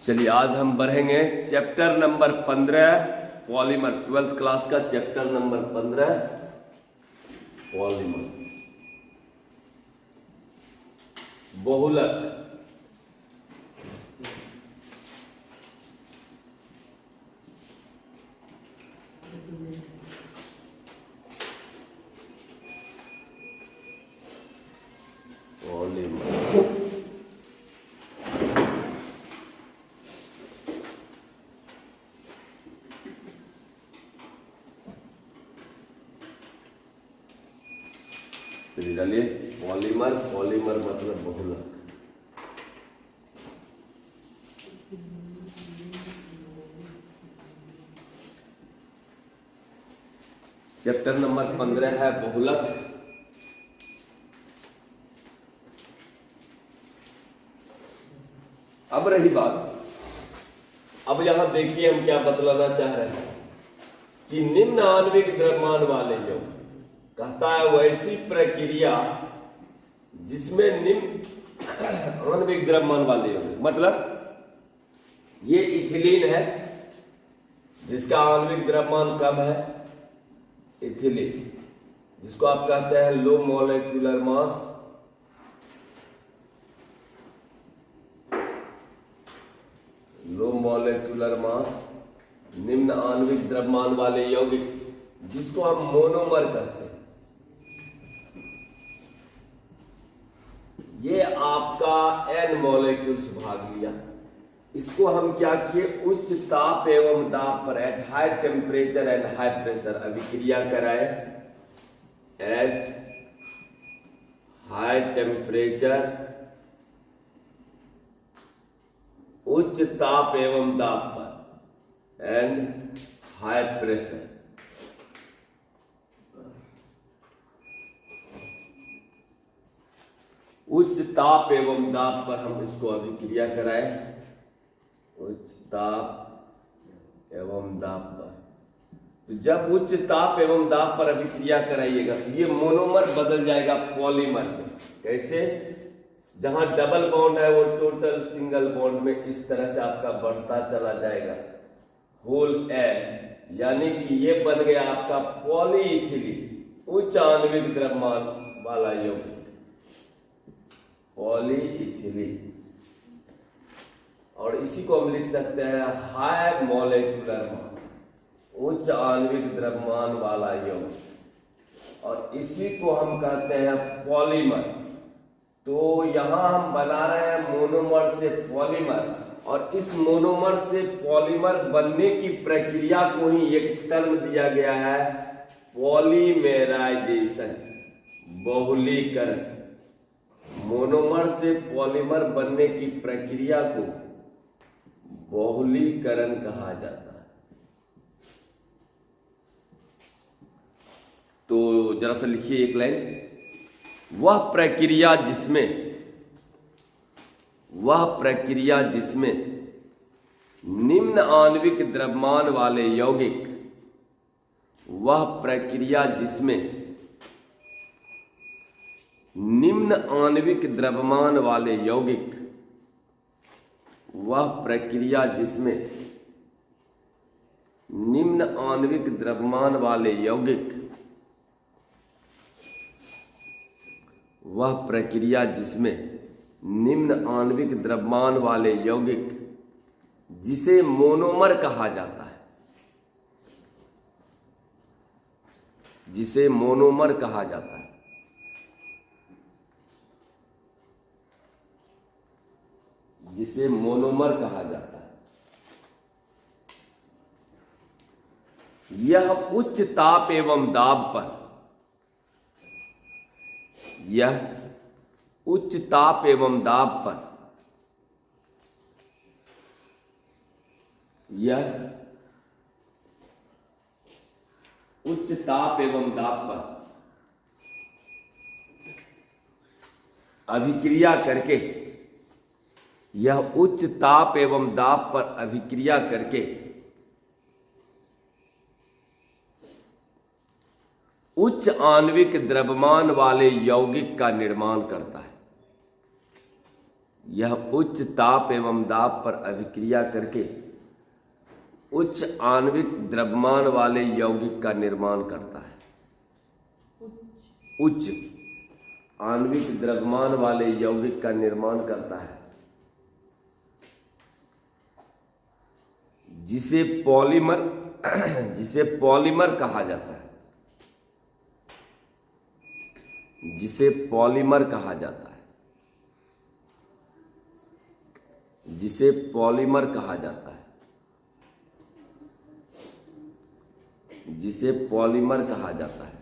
चलिए आज हम बढ़ेंगे chapter number 15 polymer, 12th class का चैप्टर नंबर 15 पॉलीमर बहुलक। पॉलीमर चलिए पॉलीमर, पॉलीमर मतलब बहुलक। चैप्टर नंबर 15 है बहुलक। अब रही बात, अब यहां देखिए हम क्या बतलाना चाह रहे हैं कि निम्न आणविक द्रव्यमान वाले यौगिक, कहता है वैसी प्रक्रिया जिसमें निम्न आणविक द्रव्यमान वाले यौगिक, मतलब ये इथिलीन है जिसका आणविक द्रव्यमान कम है, इथिलीन जिसको आप कहते हैं low molecular mass, low molecular mass, निम्न आणविक द्रव्यमान वाले यौगिक जिसको हम मोनोमर कहते हैं। ये आपका n मॉलिक्यूल्स भाग लिया, इसको हम क्या किए, उच्च ताप एवं दाब पर at high temperature and high pressure अभिक्रिया कराए। एट हाई टेम्परेचर, उच्च ताप एवं दाब पर एंड हाई प्रेशर, उच्च ताप एवं दाब पर हम इसको अभिक्रिया कराए। उच्च ताप एवं दाब पर, तो जब उच्च ताप एवं दाब पर अभिक्रिया कराइएगा तो ये मोनोमर बदल जाएगा पॉलीमर में। कैसे? जहां डबल बॉन्ड है वो टोटल सिंगल बॉन्ड में इस तरह से आपका बढ़ता चला जाएगा होल एन, यानी कि ये बन गया आपका पॉलीइथिलीन, उच्च आणविक द्रव्यमान वाला यौगिक, पॉलीइथिलीन। और इसी को हम लिख सकते हैं हाई मॉलिक्यूलर मास, उच्च आणविक द्रव्यमान वाला यौगिक, और इसी को हम कहते हैं पॉलीमर। तो यहां हम बना रहे हैं मोनोमर से पॉलीमर, और इस मोनोमर से पॉलीमर बनने की प्रक्रिया को ही एक टर्म दिया गया है पॉलीमेराइजेशन, बहुलीकरण। मोनोमर से पॉलीमर बनने की प्रक्रिया को बहुलीकरण कहा जाता है। तो जरा सा लिखिए एक लाइन, वह प्रक्रिया जिसमें निम्न आणविक द्रव्यमान वाले यौगिक, वह प्रक्रिया जिसमें निम्न आणविक द्रव्यमान वाले यौगिक, वह प्रक्रिया जिसमें निम्न आणविक द्रव्यमान वाले यौगिक, वह प्रक्रिया जिसमें निम्न आणविक द्रव्यमान वाले यौगिक जिसे मोनोमर कहा जाता है, जिसे मोनोमर कहा जाता है, जिसे मोनोमर कहा जाता है, यह उच्च ताप एवं दाब पर, यह उच्च ताप एवं दाब पर, यह उच्च ताप एवं दाब पर अभिक्रिया करके, यह उच्च ताप एवं दाब पर अभिक्रिया करके उच्च आणविक द्रव्यमान वाले यौगिक का निर्माण करता है। यह उच्च ताप एवं दाब पर अभिक्रिया करके उच्च आणविक द्रव्यमान वाले यौगिक का निर्माण करता है। उच्च आणविक द्रव्यमान वाले यौगिक का निर्माण करता है, जिसे पॉलीमर कहा जाता है। जिसे पॉलीमर कहा जाता है। जिसे पॉलीमर कहा जाता है। जिसे पॉलीमर कहा जाता है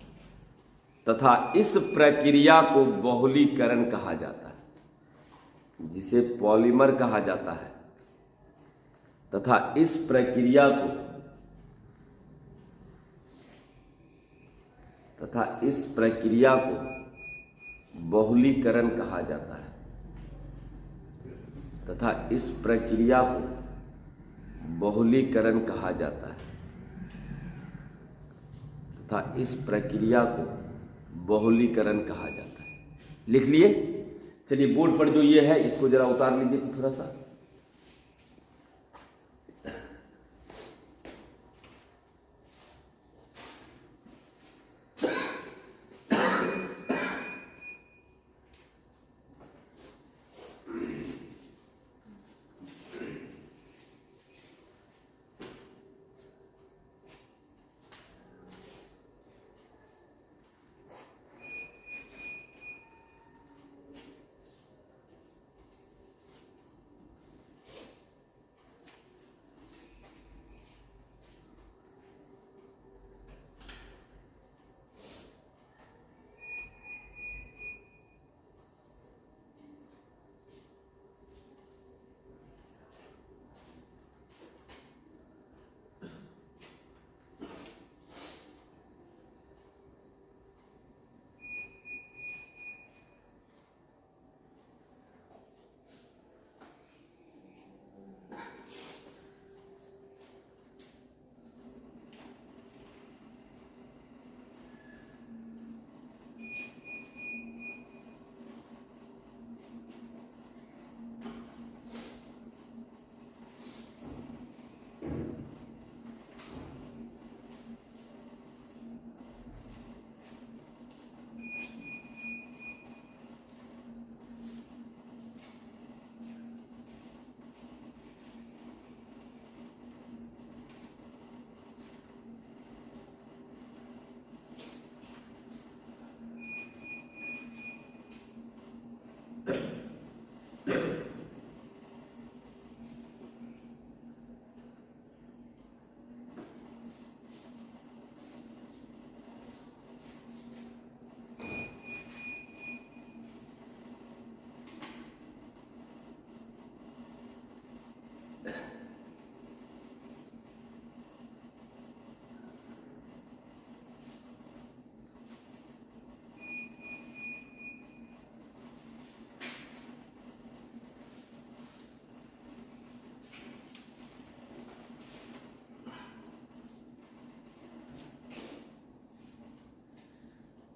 तथा इस प्रक्रिया को बहुलीकरण कहा जाता है। जिसे पॉलीमर कहा जाता है तथा इस प्रक्रिया को बहुलीकरण कहा जाता है। तथा इस प्रक्रिया को बहुलीकरण कहा जाता है। तथा इस प्रक्रिया को बहुलीकरण कहा जाता है। लिख लिए? चलिए बोर्ड पर जो ये है इसको जरा उतार लीजिए तो थोड़ा सा।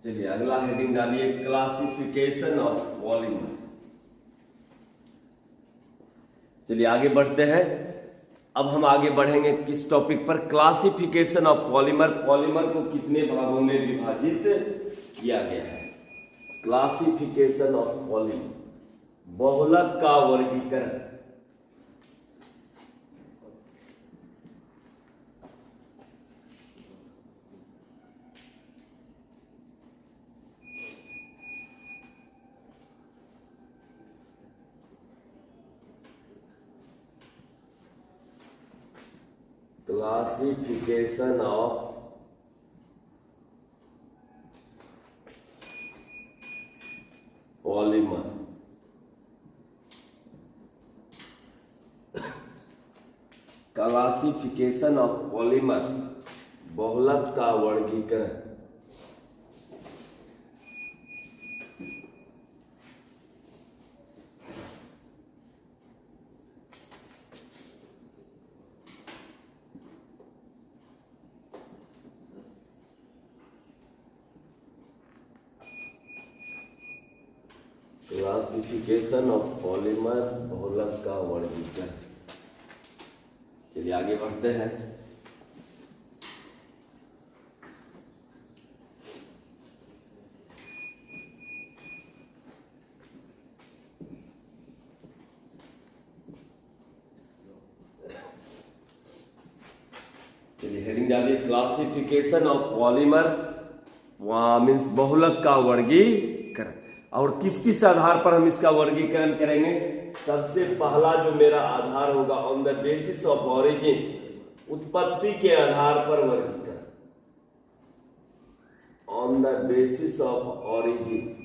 चलिए अगला हेडिंग डालिए, क्लासिफिकेशन ऑफ पॉलीमर। चलिए आगे बढ़ते हैं। अब हम आगे बढ़ेंगे किस टॉपिक पर? Classification of polymer. पॉलीमर को कितने भागों में विभाजित किया गया है? क्लासिफिकेशन ऑफ पॉलीमर, बहुलक का वर्गीकरण। Classification of polymer. Classification of polymer, बहुलक का वर्गीकरण। क्लासिफिकेशन ऑफ पॉलीमर बहुलक का वर्गीकरण। चलिए आगे बढ़ते हैं। चलिए हेडिंग डालिए, क्लासिफिकेशन ऑफ पॉलीमर मीन्स बहुलक का वर्गीकरण। और किस किस आधार पर हम इसका वर्गीकरण करेंगे? सबसे पहला जो मेरा आधार होगा on the basis of origin, उत्पत्ति के आधार पर वर्गीकरण। On the basis of origin,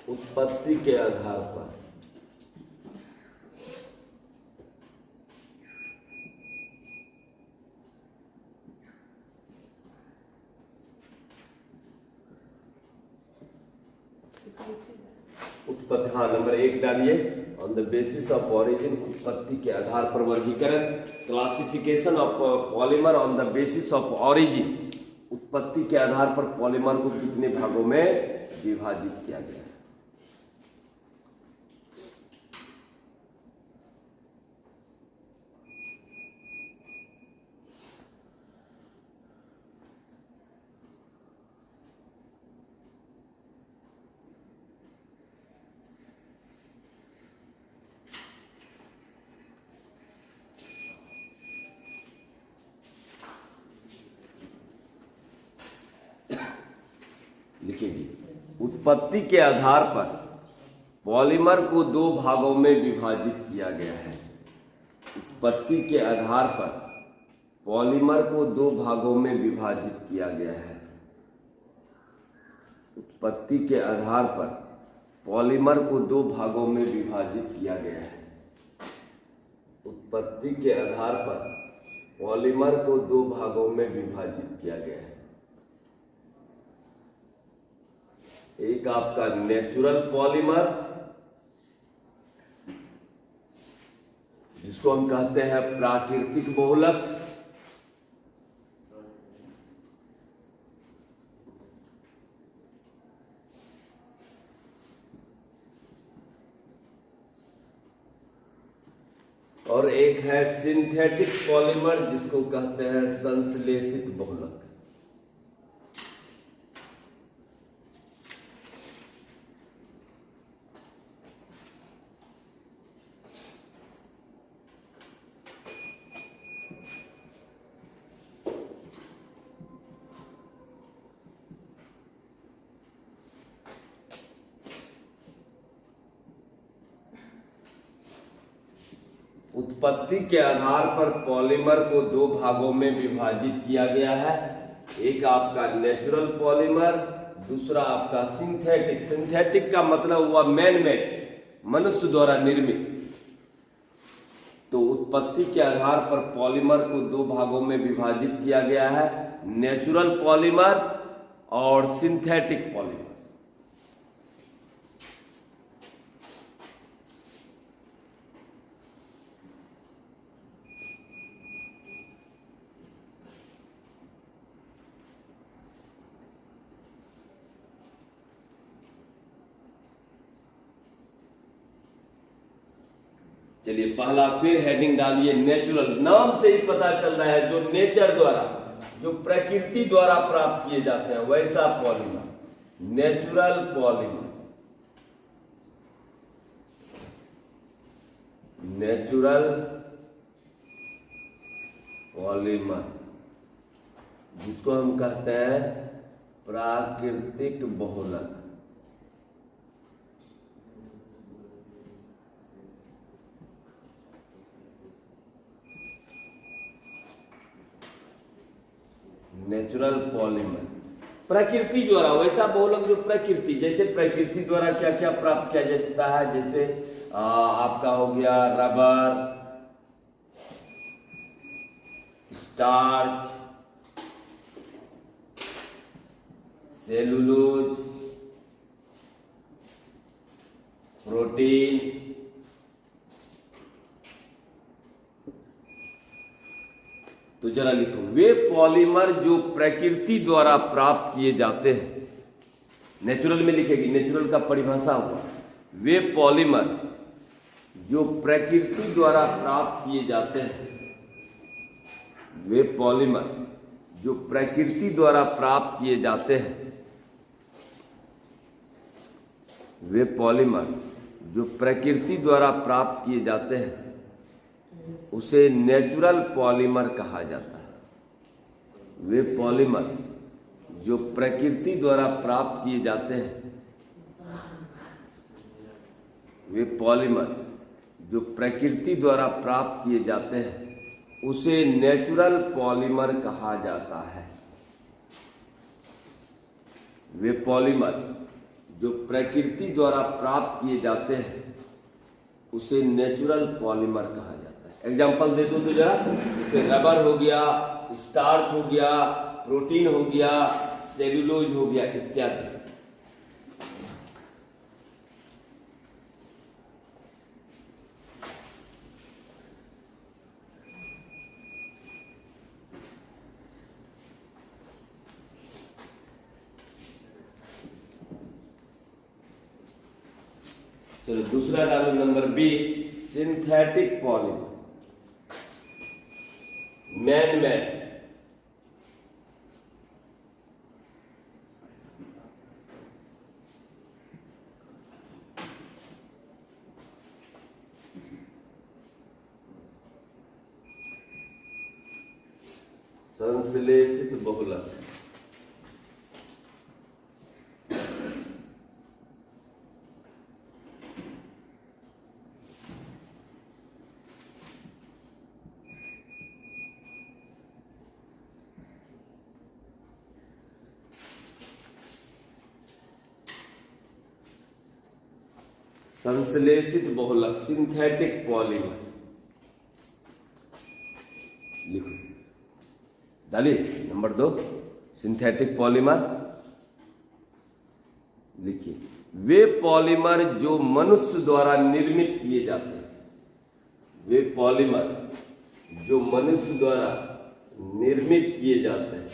उत्पत्ति के आधार पर। उत्पत्ति, हाँ नंबर 1 डालिए, on the basis of origin, उत्पत्ति के आधार पर वर्गीकरण। Classification of polymer on the basis of origin, उत्पत्ति के आधार पर पॉलीमर को कितने भागों में विभाजित किया गया है। लिखेंगे, उत्पत्ति के आधार पर पॉलीमर को 2 भागों में विभाजित किया गया है। उत्पत्ति के आधार पर पॉलीमर को 2 भागों में विभाजित किया गया है। उत्पत्ति के आधार पर पॉलीमर को 2 भागों में विभाजित किया गया है। उत्पत्ति के आधार पर पॉलीमर को 2 भागों में विभाजित किया गया है। एक आपका नेचुरल पॉलीमर, जिसको हम कहते हैं प्राकृतिक बहुलक, और एक है सिंथेटिक पॉलीमर, जिसको कहते हैं संश्लेषित बहुलक। उत्पत्ति के आधार पर पॉलीमर को 2 भागों में विभाजित किया गया है। एक आपका नेचुरल पॉलीमर, दूसरा आपका सिंथेटिक। सिंथेटिक का मतलब हुआ मैन मेड, मनुष्य द्वारा निर्मित। तो उत्पत्ति के आधार पर पॉलीमर को 2 भागों में विभाजित किया गया है, नेचुरल पॉलीमर और सिंथेटिक पॉलीमर। चलिए पहला फिर हेडिंग डालिए, नेचुरल। नाम से ही पता चल रहा है जो नेचर द्वारा, जो प्रकृति द्वारा प्राप्त किए जाते हैं वैसा polymer, natural polymer. Natural polymer, जिसको हम कहते हैं प्राकृतिक बहुलक। नेचुरल पॉलीमर, प्रकृति द्वारा वैसा बहुलक जो प्रकृति, जैसे प्रकृति द्वारा क्या क्या प्राप्त किया जाता है, जैसे आपका हो गया रबर, स्टार्च, सेलुलोज, प्रोटीन, तो तो जरा लिखो, वे पॉलीमर जो प्रकृति द्वारा प्राप्त किए जाते हैं। नेचुरल में लिखेगी, नेचुरल का परिभाषा हुआ, वे पॉलीमर जो प्रकृति द्वारा प्राप्त किए जाते हैं। वे पॉलीमर जो प्रकृति द्वारा प्राप्त किए जाते हैं। वे पॉलीमर जो प्रकृति द्वारा प्राप्त किए जाते हैं उसे नेचुरल पॉलीमर कहा जाता है। वे पॉलीमर जो प्रकृति द्वारा प्राप्त किए जाते हैं। वे पॉलीमर जो प्रकृति द्वारा प्राप्त किए जाते हैं उसे नेचुरल पॉलीमर कहा जाता है। वे पॉलीमर जो प्रकृति द्वारा प्राप्त किए जाते हैं उसे नेचुरल पॉलीमर कहा जाता है। एग्जाम्पल दे दो तो जरा, जैसे रबर हो गया, स्टार्च हो गया, प्रोटीन हो गया, सेलुलोज हो गया इत्यादि। चलो दूसरा डालो, number B, synthetic polymer, man man. संश्लेषित बहुलक। संश्लेषित बहुलक, सिंथेटिक पॉलीमर लिखो, डालिए नंबर 2, सिंथेटिक पॉलीमर लिखिए। वे पॉलीमर जो मनुष्य द्वारा निर्मित किए जाते हैं। वे पॉलीमर जो मनुष्य द्वारा निर्मित किए जाते हैं।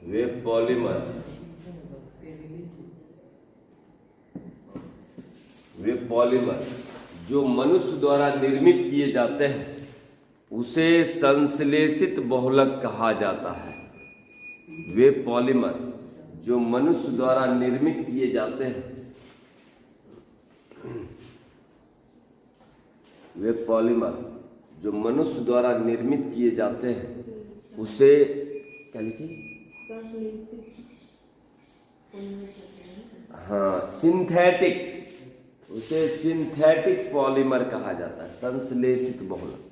वे पॉलीमर जो मनुष्य द्वारा निर्मित किए जाते हैं उसे संश्लेषित बहुलक कहा जाता है। वे पॉलीमर जो मनुष्य द्वारा निर्मित किए जाते हैं। वे पॉलीमर जो मनुष्य द्वारा निर्मित किए जाते हैं उसे क्या लिखिए? हाँ, सिंथेटिक, उसे सिंथेटिक पॉलीमर कहा जाता है, संश्लेषित बहुलक।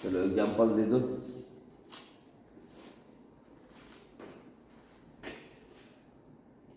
चलो एग्जाम्पल दे दो।